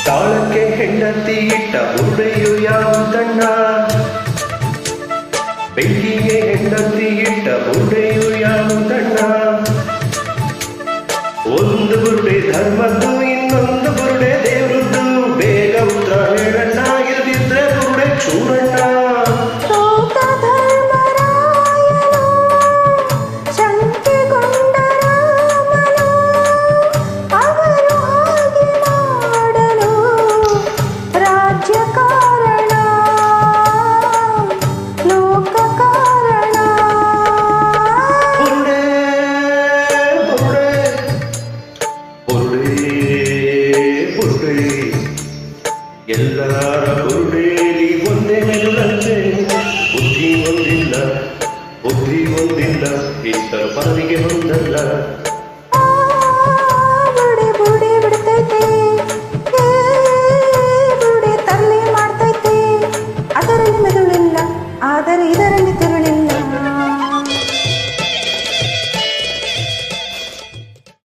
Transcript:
ತಾಳಕ್ಕೆ ಹೆಂಡತಿ ಇಟ್ಟ ಬುರುಡೆಯು ಯಾವುದಣ್ಣ? ಬೆಂಕಿಗೆ ಹೆಂಡತಿ ಇಟ್ಟ ಬುರುಡೆಯು ಯಾವುದಣ್ಣ? ಒಂದು ಬುರುಡೆ ಧರ್ಮದ್ದು, ಇನ್ನೊಂದು ಬುರುಡೆ ದೇವ್ರದ್ದು. ಬೇಗ ಉತ್ತರ ಹೇಳಣ್ಣ, ಇರದಿದ್ರೆ ಬುರುಡೆ ಚೂರಣ್ಣ. ಎಲ್ಲರ ಬುರುಡೇಲಿ ಒಂದೇ ಮೆದುಳಂತೆ, ಬುದ್ಧಿ ಒಂದಿಲ್ಲ, ಬುದ್ಧಿ ಒಂದಿಲ್ಲ, ಇತರ ಪಾಲಿಗೆ ಒಂದಲ್ಲ. ಬುರುಡೆ ಬಿಡ್ತೈತೆ, ಬುರುಡೆ ತರಲೆ ಮಾಡ್ತೈತೆ. ಅದರಲ್ಲಿ ಮೆದುಳಿಲ್ಲ, ಆದರೆ ಇದರಲ್ಲಿ ತಿರುಳಿ